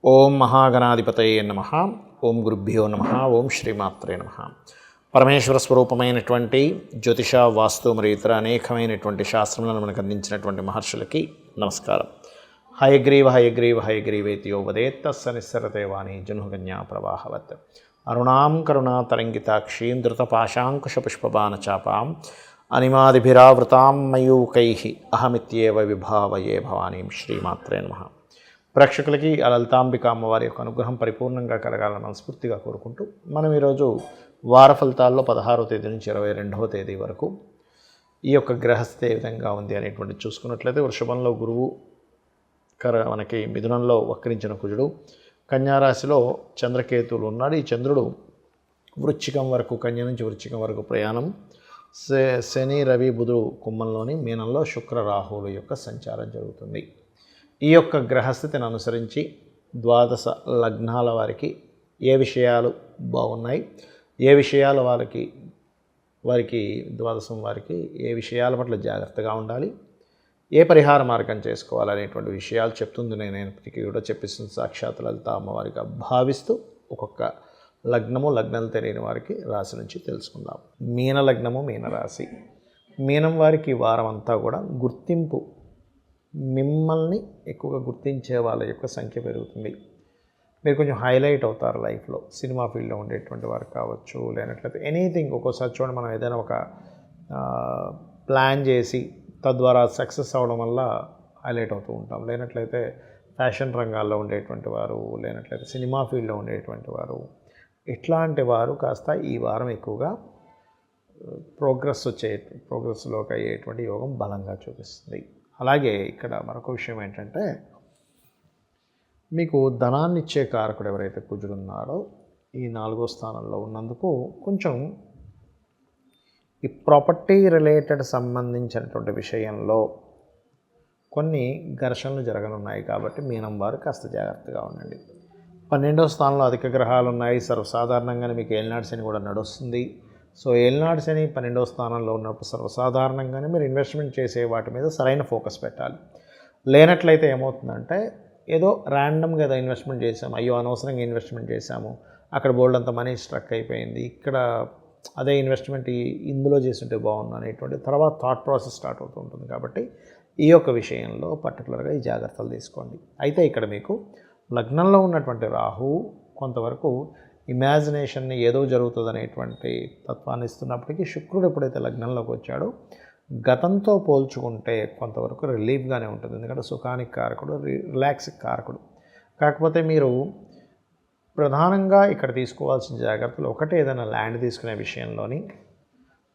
ఓం మహాగణాధిపతయే నమః. ఓం గురుభ్యో నమః. ఓం శ్రీమాత్రే నమః. పరమేశ్వర స్వరూపమైనటువంటి జ్యోతిష, వాస్తు మరియు ఇతర అనేకమైనటువంటి శాస్త్రములను మనకు అందించినటువంటి మహర్షులకి నమస్కారం. హయగ్రీవ హయగ్రీవ హయగ్రీవేతియో వదేత్ తస్స నిస్సరతే వాణి జనుకన్యా ప్రవాహవత్. అరుణాం కరుణాతరంగితాక్షీం ధృతపాశాంకుశపుష్పబాణచాపాం అనిమాదిభిరావృతాం మయూకైః అహమిత్యేవ విభావయే భవానీం. శ్రీమాత్రే నమః. ప్రేక్షకులకి ఆ లలితాంబిక అమ్మవారి యొక్క అనుగ్రహం పరిపూర్ణంగా కలగాలని మనస్ఫూర్తిగా కోరుకుంటూ మనం ఈరోజు వార ఫలితాల్లో 16వ తేదీ నుంచి 22వ తేదీ వరకు ఈ యొక్క గ్రహస్థితి ఏ విధంగా ఉంది అనేటువంటి చూసుకున్నట్లయితే, వృషభంలో గురువు, మనకి మిథునంలో వక్రించిన కుజుడు, కన్యారాశిలో చంద్రకేతువులు ఉన్నాడు. ఈ చంద్రుడు వృశ్చికం వరకు, కన్య నుంచి వృశ్చికం వరకు ప్రయాణం. శని, రవి, బుధుడు కుంభంలోని, మీనంలో శుక్ర, రాహువుల యొక్క సంచారం జరుగుతుంది. ఈ యొక్క గ్రహస్థితిని అనుసరించి ద్వాదశ లగ్నాల వారికి ఏ విషయాలు బాగున్నాయి, ఏ విషయాలు వారికి ద్వాదశం వారికి ఏ విషయాల పట్ల జాగ్రత్తగా ఉండాలి, ఏ పరిహార మార్గం చేసుకోవాలనేటువంటి విషయాలు చెప్తుంది. నేనైనప్పటికీ కూడా చెప్పిస్తుంది సాక్షాత్ లలిత అమ్మవారిగా భావిస్తూ ఒక్కొక్క లగ్నము, లగ్నాలు తెలియని వారికి రాశి నుంచి తెలుసుకుందాం. మీన లగ్నము, మీనరాశి. మీనం వారికి వారం అంతా కూడా గుర్తింపు, మిమ్మల్ని ఎక్కువగా గుర్తించే వాళ్ళ యొక్క సంఖ్య పెరుగుతుంది. మీరు కొంచెం హైలైట్ అవుతారు లైఫ్లో. సినిమా ఫీల్డ్లో ఉండేటువంటి వారు కావచ్చు, లేనట్లయితే ఎనీథింగ్. ఒక్కోసారి చూడండి, మనం ఏదైనా ఒక ప్లాన్ చేసి తద్వారా సక్సెస్ అవ్వడం వల్ల హైలైట్ అవుతూ ఉంటాం. లేనట్లయితే ఫ్యాషన్ రంగాల్లో ఉండేటువంటి వారు, లేనట్లయితే సినిమా ఫీల్డ్లో ఉండేటువంటి వారు, ఇట్లాంటి వారు కాస్త ఈ వారం ఎక్కువగా ప్రోగ్రెస్లోకి అయ్యేటువంటి యోగం బలంగా చూపిస్తుంది. అలాగే ఇక్కడ మరొక విషయం ఏంటంటే, మీకు ధనాన్ని ఇచ్చే కారకుడు ఎవరైతే కుజుడు ఉన్నారో ఈ 4వ స్థానంలో ఉన్నందుకు కొంచెం ఈ ప్రాపర్టీ రిలేటెడ్ సంబంధించినటువంటి విషయంలో కొన్ని ఘర్షణలు జరగనున్నాయి. కాబట్టి మీనం వారు కాస్త జాగ్రత్తగా ఉండండి. 12వ స్థానంలో అధిక గ్రహాలు ఉన్నాయి. సర్వసాధారణంగానే మీకు ఏలినాటి శని కూడా నడుస్తుంది. సో ఏలినాటి శని 12వ స్థానంలో ఉన్నప్పుడు సర్వసాధారణంగానే మీరు ఇన్వెస్ట్మెంట్ చేసే వాటి మీద సరైన ఫోకస్ పెట్టాలి. లేనట్లయితే ఏమవుతుందంటే, ఏదో ర్యాండమ్గా ఏదో ఇన్వెస్ట్మెంట్ చేసాము, అయ్యో అనవసరంగా ఇన్వెస్ట్మెంట్ చేశాము, అక్కడ బోల్డ్ అంత మనీ స్ట్రక్ అయిపోయింది, ఇక్కడ అదే ఇన్వెస్ట్మెంట్ ఇందులో చేస్తుంటే బాగుంది అనేటువంటి తర్వాత థాట్ ప్రాసెస్ స్టార్ట్ అవుతూ ఉంటుంది. కాబట్టి ఈ యొక్క విషయంలో పర్టికులర్గా ఈ జాగ్రత్తలు తీసుకోండి. అయితే ఇక్కడ మీకు లగ్నంలో ఉన్నటువంటి రాహువు కొంతవరకు ఇమాజినేషన్ని ఏదో జరుగుతుంది అనేటువంటి తత్వాన్ని ఇస్తున్నప్పటికీ, శుక్రుడు ఎప్పుడైతే లగ్నంలోకి వచ్చాడో గతంతో పోల్చుకుంటే కొంతవరకు రిలీఫ్గానే ఉంటుంది. ఎందుకంటే సుఖానికి కారకుడు, రిలాక్స్కి కారకుడు. కాకపోతే మీరు ప్రధానంగా ఇక్కడ తీసుకోవాల్సిన జాగ్రత్తలు, ఒకటి ఏదైనా ల్యాండ్ తీసుకునే విషయంలోని,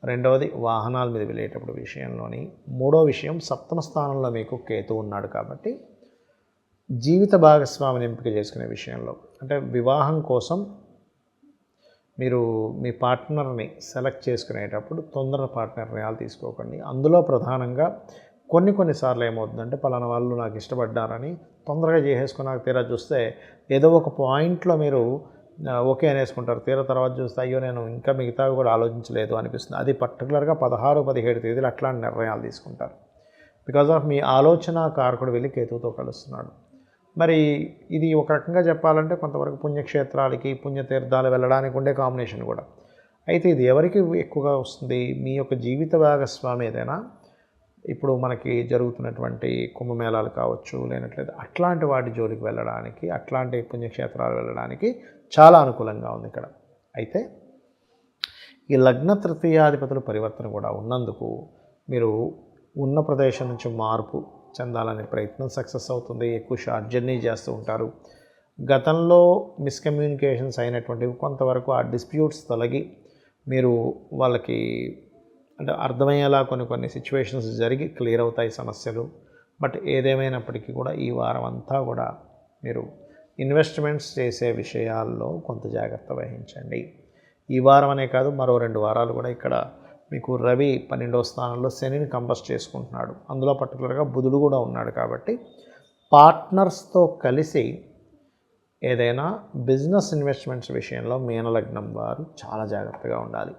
రెండవది వాహనాల మీద వెళ్ళేటప్పుడు విషయంలోని, మూడో విషయం 7వ స్థానంలో మీకు కేతు ఉన్నాడు కాబట్టి జీవిత భాగస్వామిని ఎంపిక చేసుకునే విషయంలో, అంటే వివాహం కోసం మీరు మీ పార్ట్నర్ని సెలెక్ట్ చేసుకునేటప్పుడు తొందరపాటు నిర్ణయాలు తీసుకోకండి. అందులో ప్రధానంగా కొన్నిసార్లు ఏమవుతుందంటే, పలానా వాళ్ళు నాకు ఇష్టపడ్డారని తొందరగా చేసేసుకున్నాక తీరా చూస్తే ఏదో ఒక పాయింట్లో మీరు ఓకే అనేసుకుంటారు. తీరా తర్వాత చూస్తే అయ్యో నేను ఇంకా మిగతావి కూడా ఆలోచించలేదు అనిపిస్తుంది. అది పర్టికులర్గా 16, 17 తేదీలు అట్లాంటి నిర్ణయాలు తీసుకుంటారు. బికాజ్ ఆఫ్ మీ ఆలోచన కారకుడు వెళ్ళి కేతువుతో కలుస్తున్నాడు. మరి ఇది ఒక రకంగా చెప్పాలంటే కొంతవరకు పుణ్యక్షేత్రాలకి, పుణ్యతీర్థాలు వెళ్ళడానికి ఉండే కాంబినేషన్ కూడా. అయితే ఇది ఎవరికి ఎక్కువగా వస్తుంది? మీ యొక్క జీవిత భాగస్వామి ఏదైనా ఇప్పుడు మనకి జరుగుతున్నటువంటి కుంభమేళాలు కావచ్చు, లేనట్లయితే అట్లాంటి వాటి జోలికి వెళ్ళడానికి, అట్లాంటి పుణ్యక్షేత్రాలు వెళ్ళడానికి చాలా అనుకూలంగా ఉంది ఇక్కడ. అయితే ఈ లగ్న తృతీయాధిపతుల పరివర్తన కూడా ఉన్నందుకు మీరు ఉన్న ప్రదేశం నుంచి మార్పు చెందాలనే ప్రయత్నం సక్సెస్ అవుతుంది. ఎక్కువ షార్ట్ జర్నీ చేస్తూ ఉంటారు. గతంలో మిస్కమ్యూనికేషన్స్ అయినటువంటివి కొంతవరకు ఆ డిస్ప్యూట్స్ తొలగి మీరు వాళ్ళకి అంటే అర్థమయ్యేలా కొన్ని సిచ్యువేషన్స్ జరిగి క్లియర్ అవుతాయి సమస్యలు. బట్ ఏదేమైనప్పటికీ కూడా ఈ వారం అంతా కూడా మీరు ఇన్వెస్ట్మెంట్స్ చేసే విషయాల్లో కొంత జాగ్రత్త వహించండి. ఈ వారం అనే కాదు, మరో 2 వారాలు కూడా ఇక్కడ మీకు రవి 12వ స్థానంలో శనిని కంబస్ట్ చేసుకుంటున్నాడు. అందులో పర్టికులర్గా బుధుడు కూడా ఉన్నాడు. కాబట్టి పార్ట్నర్స్తో కలిసి ఏదైనా బిజినెస్ ఇన్వెస్ట్మెంట్స్ విషయంలో మీనలగ్నం వారు చాలా జాగ్రత్తగా ఉండాలి.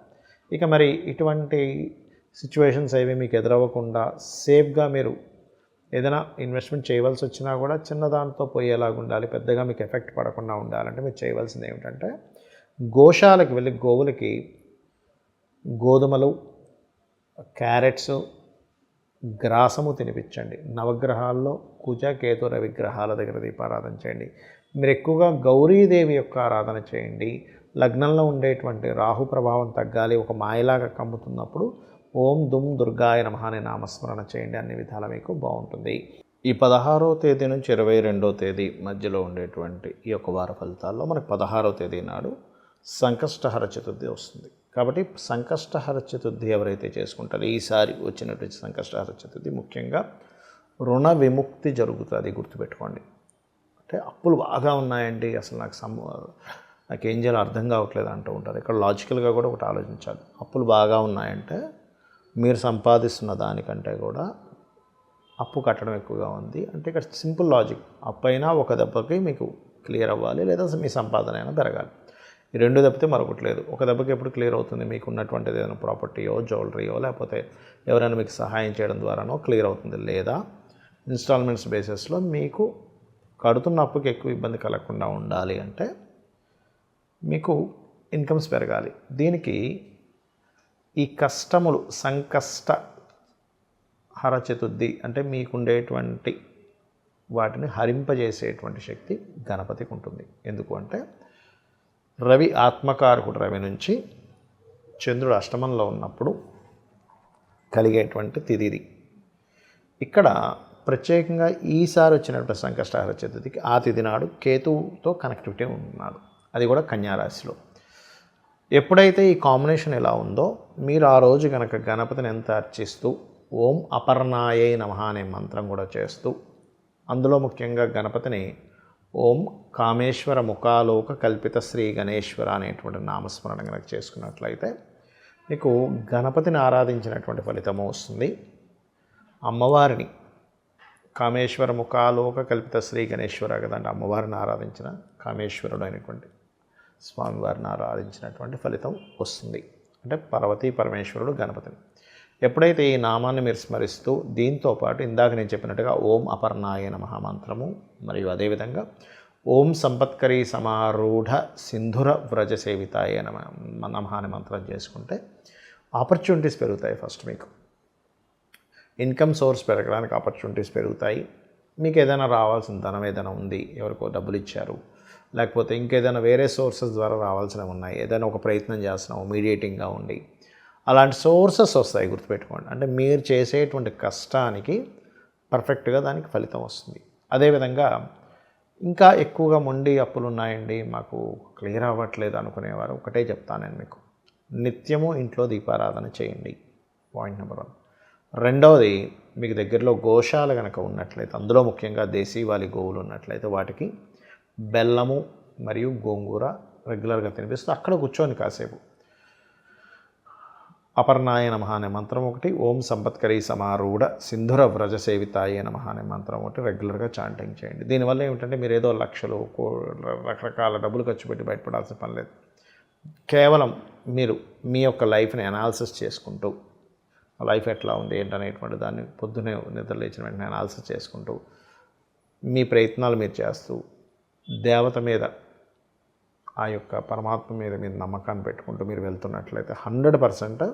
ఇక మరి ఇటువంటి సిచ్యువేషన్స్ ఏవి మీకు ఎదురవ్వకుండా సేఫ్గా మీరు ఏదైనా ఇన్వెస్ట్మెంట్ చేయవలసి వచ్చినా కూడా చిన్న దాంతో పోయేలాగా ఉండాలి, పెద్దగా మీకు ఎఫెక్ట్ పడకుండా ఉండాలంటే మీరు చేయవలసింది ఏమిటంటే గోశాలకు వెళ్ళి గోవులకి గోధుమలు, క్యారెట్స్, గ్రాసము తినిపించండి. నవగ్రహాల్లో కుజ, కేతు, రవి గ్రహాల దగ్గర దీపారాధన చేయండి. మీరు ఎక్కువగా గౌరీదేవి యొక్క ఆరాధన చేయండి. లగ్నంలో ఉండేటువంటి రాహు ప్రభావం తగ్గాలి, ఒక మాయలాగా కమ్ముతున్నప్పుడు ఓం దుమ్ దుర్గాయ నమః అనే నామస్మరణ చేయండి. అన్ని విధాలా మీకు బాగుంటుంది. ఈ 16వ తేదీ నుంచి 22వ తేదీ మధ్యలో ఉండేటువంటి ఈ యొక్క వార ఫలితాల్లో మనకు 16వ తేదీ నాడు సంకష్టహర చతుర్థి వస్తుంది. కాబట్టి సంకష్టహర చతుర్థి ఎవరైతే చేసుకుంటారో ఈసారి వచ్చినటువంటి సంకష్టహర చతుర్థి ముఖ్యంగా రుణ విముక్తి జరుగుతుంది, గుర్తుపెట్టుకోండి. అంటే అప్పులు బాగా ఉన్నాయండి, అసలు నాకేం చేయాలో అర్థం కావట్లేదు అంటూ ఉంటారు. ఇక్కడ లాజికల్గా కూడా ఒకటి ఆలోచించాలి. అప్పులు బాగా ఉన్నాయంటే మీరు సంపాదిస్తున్న దానికంటే కూడా అప్పు కట్టడం ఎక్కువగా ఉంది అంటే ఇక్కడ సింపుల్ లాజిక్. అప్పు అయినా ఒక దెబ్బకి మీకు క్లియర్ అవ్వాలి, లేదా మీ సంపాదన అయినా పెరగాలి. ఈ రెండు తప్పితే మరొకటి లేదు. ఒక దెబ్బకి ఎప్పుడు క్లియర్ అవుతుంది? మీకు ఉన్నటువంటిది ఏదైనా ప్రాపర్టీయో, జ్యువెలరీయో, లేకపోతే ఎవరైనా మీకు సహాయం చేయడం ద్వారానో క్లియర్ అవుతుంది, లేదా ఇన్స్టాల్మెంట్స్ బేసిస్లో మీకు కడుతున్న అప్పుకి ఎక్కువ ఇబ్బంది కలగకుండా ఉండాలి అంటే మీకు ఇన్కమ్స్ పెరగాలి. దీనికి ఈ కష్టములు సంకష్ట హర చతుర్థి అంటే మీకుండేటువంటి వాటిని హరింపజేసేటువంటి శక్తి గణపతికి ఉంటుంది. ఎందుకు అంటే రవి ఆత్మకారకుడు, రవి నుంచి చంద్రుడు అష్టమంలో ఉన్నప్పుడు కలిగేటువంటి తిథిది. ఇక్కడ ప్రత్యేకంగా ఈసారి వచ్చినటువంటి సంకష్టహర చతుర్థికి ఆ తిథి నాడు కేతువుతో కనెక్టివిటీ ఉన్నాడు, అది కూడా కన్యారాశిలో. ఎప్పుడైతే ఈ కాంబినేషన్ ఎలా ఉందో మీరు ఆ రోజు కనుక గణపతిని ఎంత అర్చిస్తూ ఓం అపర్ణాయై నమః అనే మంత్రం కూడా చేస్తూ, అందులో ముఖ్యంగా గణపతిని ఓం కామేశ్వర ముఖాలోక కల్పిత శ్రీ గణేశ్వర అనేటువంటి నామస్మరణ కనుక చేసుకున్నట్లయితే మీకు గణపతిని ఆరాధించినటువంటి ఫలితము వస్తుంది. అమ్మవారిని కామేశ్వర ముఖాలోక కల్పిత శ్రీ గణేశ్వర కదంటే అమ్మవారిని ఆరాధించిన కామేశ్వరుడు అయినటువంటి స్వామివారిని ఆరాధించినటువంటి ఫలితం వస్తుంది. అంటే పార్వతీ పరమేశ్వరుడు గణపతిని. ఎప్పుడైతే ఈ నామాన్ని మీరు స్మరిస్తూ దీంతోపాటు ఇందాక నేను చెప్పినట్టుగా ఓం అపర్ణాయ నమః మంత్రము మరియు అదేవిధంగా ఓం సంపత్కరీ సమారూఢ సింధుర వ్రజ సేవితాయ నమః అనే మంత్రం చేసుకుంటే ఆపర్చునిటీస్ పెరుగుతాయి. ఫస్ట్ మీకు ఇన్కమ్ సోర్స్ పెరగడానికి ఆపర్చునిటీస్ పెరుగుతాయి. మీకు ఏదైనా రావాల్సిన ధనం ఏదైనా ఉంది, ఎవరికో డబ్బులు ఇచ్చారు, లేకపోతే ఇంకేదైనా వేరే సోర్సెస్ ద్వారా రావాల్సినవి ఉన్నాయి, ఏదైనా ఒక ప్రయత్నం చేస్తున్నాము మీడియేటింగ్గా ఉండి, అలాంటి సోర్సెస్ వస్తాయి, గుర్తుపెట్టుకోండి. అంటే మీరు చేసేటువంటి కష్టానికి పర్ఫెక్ట్గా దానికి ఫలితం వస్తుంది. అదేవిధంగా ఇంకా ఎక్కువగా మొండి అప్పులు ఉన్నాయండి, మాకు క్లియర్ అవ్వట్లేదు అనుకునేవారు ఒకటే చెప్తాను నేను మీకు, నిత్యము ఇంట్లో దీపారాధన చేయండి. Point number 1. రెండవది, మీకు దగ్గరలో గోశాల కనుక ఉన్నట్లయితే, అందులో ముఖ్యంగా దేశీవాలి గోవులు ఉన్నట్లయితే వాటికి బెల్లము మరియు గోంగూర రెగ్యులర్గా తినిపిస్తూ అక్కడ కూర్చొని కాసేపు అపర్ణాయ నమః అనే మంత్రం ఒకటి, ఓం సంపత్కరీ సమారూఢ సింధుర వ్రజ సేవితాయ నమః అనే మంత్రం ఒకటి రెగ్యులర్గా చాంటింగ్ చేయండి. దీనివల్ల ఏమిటంటే మీరు ఏదో లక్షలు రకరకాల డబ్బులు ఖర్చు పెట్టి బయటపడాల్సిన పని లేదు. కేవలం మీరు మీ యొక్క లైఫ్ని అనాలిసిస్ చేసుకుంటూ, లైఫ్ ఎట్లా ఉంది ఏంటనేటువంటి దాన్ని పొద్దునే నిద్ర లేచిన వెంటనే అనాలిసిస్ చేసుకుంటూ మీ ప్రయత్నాలు మీరు చేస్తూ దేవత మీద, ఆ యొక్క పరమాత్మ మీద మీరు నమ్మకాన్ని పెట్టుకుంటూ మీరు వెళ్తున్నట్లయితే 100%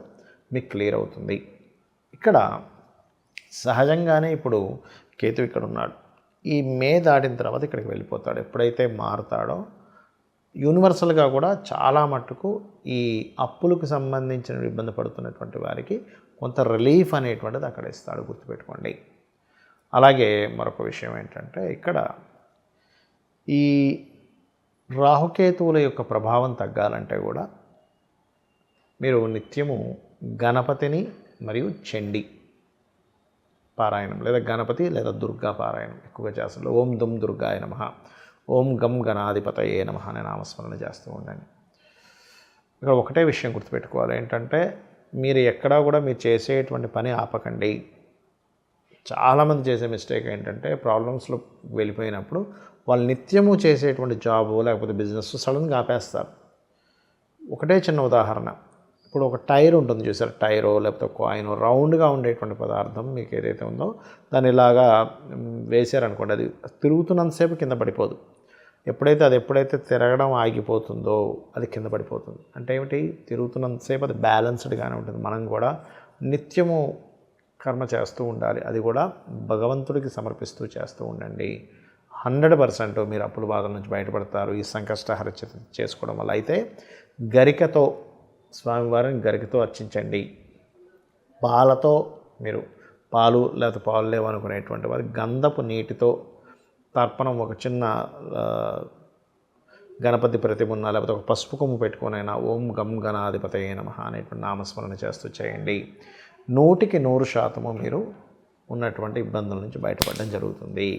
మీకు క్లియర్ అవుతుంది. ఇక్కడ సహజంగానే ఇప్పుడు కేతు ఇక్కడ ఉన్నాడు, ఈ మే దాటిన తర్వాత ఇక్కడికి వెళ్ళిపోతాడు. ఎప్పుడైతే మారుతాడో యూనివర్సల్గా కూడా చాలా మట్టుకు ఈ అప్పులకు సంబంధించిన ఇబ్బంది పడుతున్నటువంటి వారికి కొంత రిలీఫ్ అనేటువంటిది అక్కడ ఇస్తాడు, గుర్తుపెట్టుకోండి. అలాగే మరొక విషయం ఏంటంటే ఇక్కడ ఈ రాహుకేతువుల యొక్క ప్రభావం తగ్గాలంటే కూడా మీరు నిత్యము గణపతిని మరియు చండీ పారాయణం లేదా గణపతి లేదా దుర్గా పారాయణం ఎక్కువగా చేస్తారు. ఓం దుమ్ దుర్గాయ నమః, ఓం గం గణాధిపతయే నమః అనే నామస్మరణ చేస్తూ ఉండండి. ఇక్కడ ఒకటే విషయం గుర్తుపెట్టుకోవాలి ఏంటంటే మీరు ఎక్కడా కూడా మీరు చేసేటువంటి పని ఆపకండి. చాలామంది చేసే మిస్టేక్ ఏంటంటే ప్రాబ్లమ్స్లో వెళ్ళిపోయినప్పుడు వాళ్ళు నిత్యము చేసేటువంటి జాబు లేకపోతే బిజినెస్ సడన్గా ఆపేస్తారు. ఒకటే చిన్న ఉదాహరణ, ఇప్పుడు ఒక టైర్ ఉంటుంది చూసారు, టైరో లేకపోతే కాయిన్ రౌండ్గా ఉండేటువంటి పదార్థం మీకు ఏదైతే ఉందో దాన్ని ఇలాగా వేసారనుకోండి, అది తిరుగుతున్నంతసేపు కింద పడిపోదు. ఎప్పుడైతే తిరగడం ఆగిపోతుందో అది కింద పడిపోతుంది. అంటే ఏమిటి, తిరుగుతున్నంతసేపు అది బ్యాలెన్స్డ్గానే ఉంటుంది. మనం కూడా నిత్యము కర్మ చేస్తూ ఉండాలి, అది కూడా భగవంతుడికి సమర్పిస్తూ చేస్తూ ఉండండి. 100% మీరు అప్పుల బాధల నుంచి బయటపడతారు ఈ సంకష్టహర చతుర్థి చేసుకోవడం వల్ల. అయితే గరికతో స్వామివారిని గరికతో అర్చించండి. పాలతో మీరు పాలు లేకపోతే పాలు లేవనుకునేటువంటి వారు గంధపు నీటితో తర్పణం, ఒక చిన్న గణపతి ప్రతిమ ఉన్న లేకపోతే ఒక పసుపు కొమ్ము పెట్టుకునైనా ఓం గం గణాధిపతయే నమః అనేటువంటి నామస్మరణ చేస్తూ చేయండి. 100% మీరు ఉన్నటువంటి ఇబ్బందుల నుంచి బయటపడడం జరుగుతుంది.